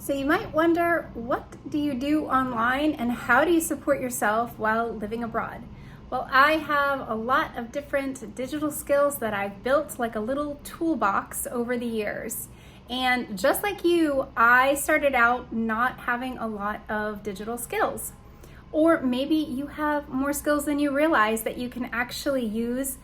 So you might wonder, what do you do online and how do you support yourself while living abroad? Well, I have a lot of different digital skills that I've built like a little toolbox over the years. And just like you, I started out not having a lot of digital skills. Or maybe you have more skills than you realize that you can actually use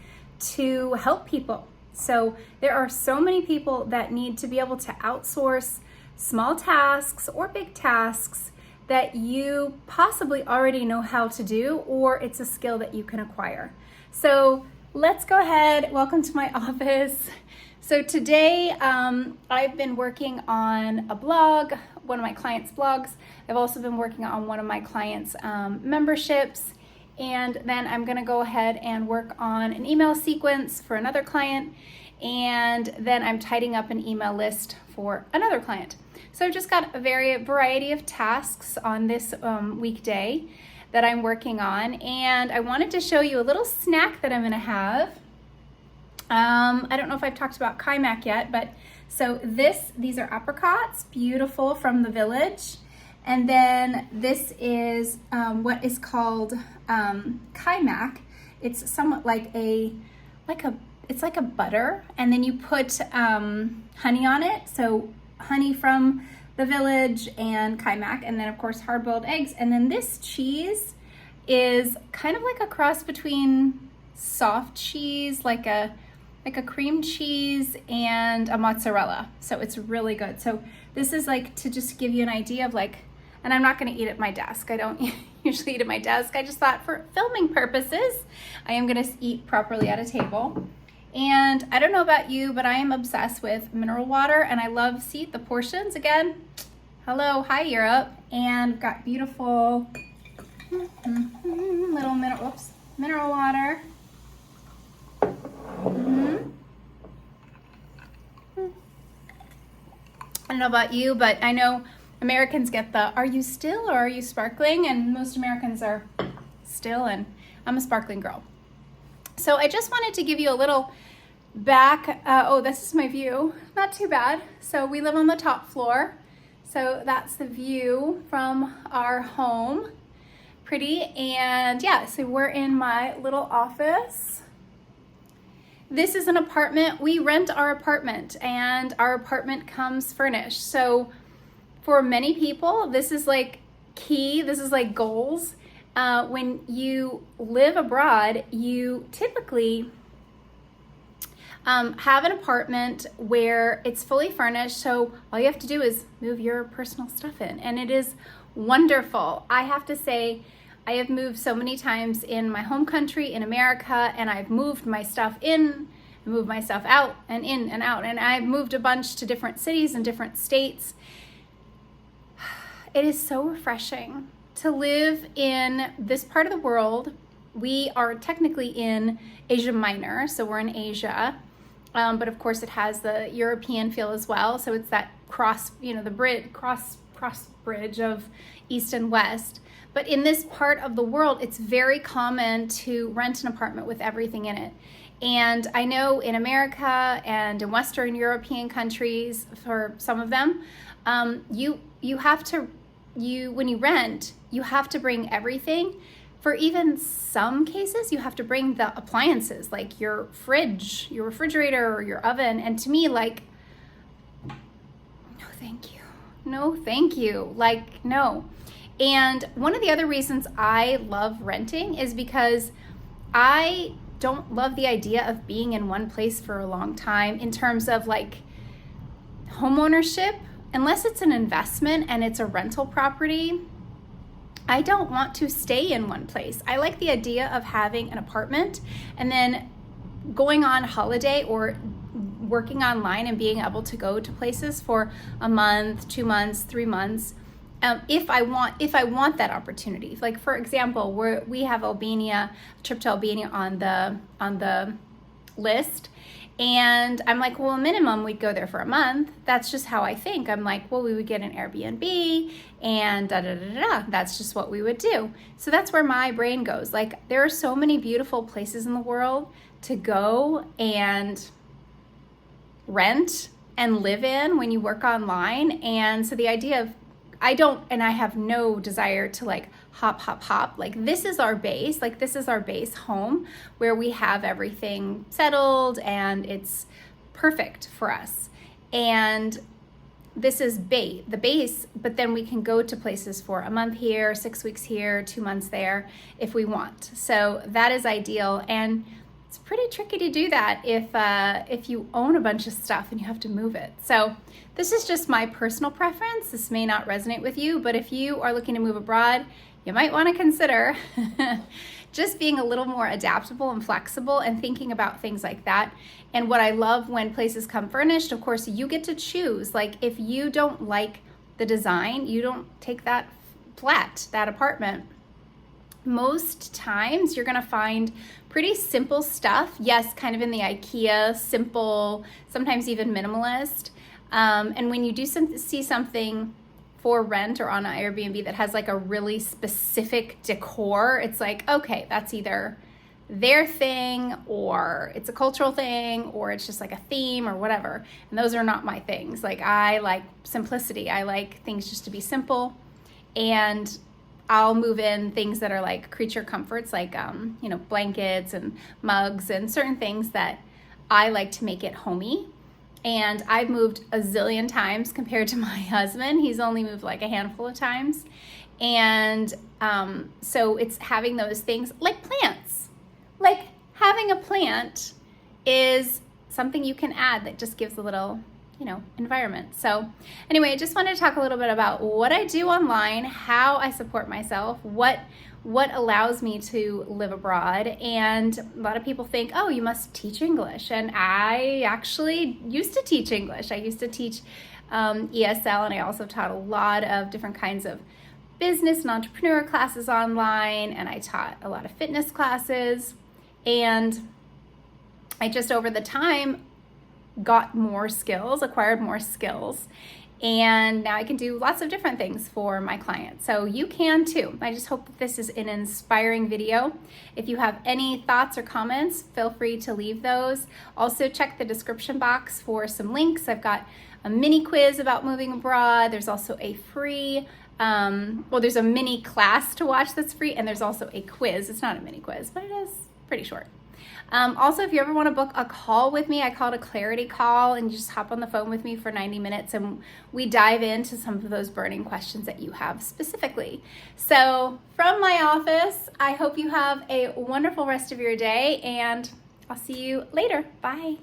to help people. So there are so many people that need to be able to outsource small tasks or big tasks that you possibly already know how to do, or it's a skill that you can acquire. So let's go ahead. Welcome to my office. So today I've been working on a blog, one of my clients' blogs. I've also been working on one of my clients' memberships. And then I'm gonna go ahead and work on an email sequence for another client. And then I'm tidying up an email list for another client. So I've just got a variety of tasks on this weekday that I'm working on. And I wanted to show you a little snack that I'm gonna have. I don't know if I've talked about kaimak yet, but so these are apricots, beautiful, from the village. And then this is what is called kaimak. It's somewhat like it's like a butter, and then you put honey on it. So honey from the village and kaimak, and then of course hard-boiled eggs. And then this cheese is kind of like a cross between soft cheese, like a cream cheese, and a mozzarella. So it's really good. So this is like to just give you an idea of like, and I'm not gonna eat at my desk. I don't usually eat at my desk. I just thought for filming purposes, I am gonna eat properly at a table. And I don't know about you, but I am obsessed with mineral water, and I love, see the portions again. Hello, hi Europe. And got beautiful little mineral water. I don't know about you, but I know Americans get the, are you still or are you sparkling? And most Americans are still, and I'm a sparkling girl. So I just wanted to give you a little back. Oh, this is my view. Not too bad. So we live on the top floor. So that's the view from our home. Pretty. And yeah, so we're in my little office. This is an apartment. We rent our apartment, and our apartment comes furnished. So for many people, this is like key. This is like goals. When you live abroad, you typically have an apartment where it's fully furnished. So all you have to do is move your personal stuff in, and it is wonderful. I have to say, I have moved so many times in my home country in America, and I've moved my stuff in, moved my stuff out and in and out, and I've moved a bunch to different cities and different states. It is so refreshing to live in this part of the world. We are technically in Asia Minor, so we're in Asia, but of course it has the European feel as well. So it's that cross bridge of East and West. But in this part of the world, it's very common to rent an apartment with everything in it. And I know in America and in Western European countries, for some of them, when you rent, you have to bring everything. For even some cases, you have to bring the appliances, like your fridge, your refrigerator, or your oven. And to me, like, no, thank you. No, thank you. Like, no. And one of the other reasons I love renting is because I don't love the idea of being in one place for a long time in terms of like home ownership. Unless it's an investment and it's a rental property, I don't want to stay in one place. I like the idea of having an apartment and then going on holiday or working online and being able to go to places for a month, 2 months, 3 months. If I want that opportunity. Like for example, we have Albania, a trip to Albania on the list. And I'm like, well, minimum we'd go there for a month. That's just how I think. I'm like, well, we would get an Airbnb and da-da-da-da-da. That's just what we would do. So that's where my brain goes. Like, there are so many beautiful places in the world to go and rent and live in when you work online. And so the idea of, I have no desire to like hop. Like this is our base, home where we have everything settled and it's perfect for us. And this is the base, but then we can go to places for a month here, 6 weeks here, 2 months there if we want. So that is ideal. And it's pretty tricky to do that if you own a bunch of stuff and you have to move it. So this is just my personal preference. This may not resonate with you, but if you are looking to move abroad, you might want to consider just being a little more adaptable and flexible and thinking about things like that. And what I love when places come furnished, of course, you get to choose. Like if you don't like the design, you don't take that flat, that apartment. Most times you're gonna find pretty simple stuff. Yes, kind of in the IKEA, simple, sometimes even minimalist. And when you do see something for rent or on an Airbnb that has like a really specific decor, it's like, okay, that's either their thing or it's a cultural thing or it's just like a theme or whatever. And those are not my things. Like I like simplicity. I like things just to be simple, and I'll move in things that are like creature comforts, like, blankets and mugs and certain things that I like to make it homey. And I've moved a zillion times compared to my husband. He's only moved like a handful of times. And so it's having those things like plants. Like having a plant is something you can add that just gives a little, environment. So anyway, I just wanted to talk a little bit about what I do online, how I support myself, what allows me to live abroad. And a lot of people think, oh, you must teach English. And I actually used to teach English. I used to teach ESL, and I also taught a lot of different kinds of business and entrepreneur classes online, and I taught a lot of fitness classes. And I just over the time got more skills, acquired more skills, and now I can do lots of different things for my clients. So you can too. I just hope that this is an inspiring video. If you have any thoughts or comments, feel free to leave those. Also check the description box for some links. I've got a mini quiz about moving abroad. There's also a free, there's a mini class to watch that's free, and there's also a quiz. It's not a mini quiz, but it is pretty short. Also, if you ever want to book a call with me, I call it a clarity call, and you just hop on the phone with me for 90 minutes and we dive into some of those burning questions that you have specifically. So from my office, I hope you have a wonderful rest of your day, and I'll see you later. Bye.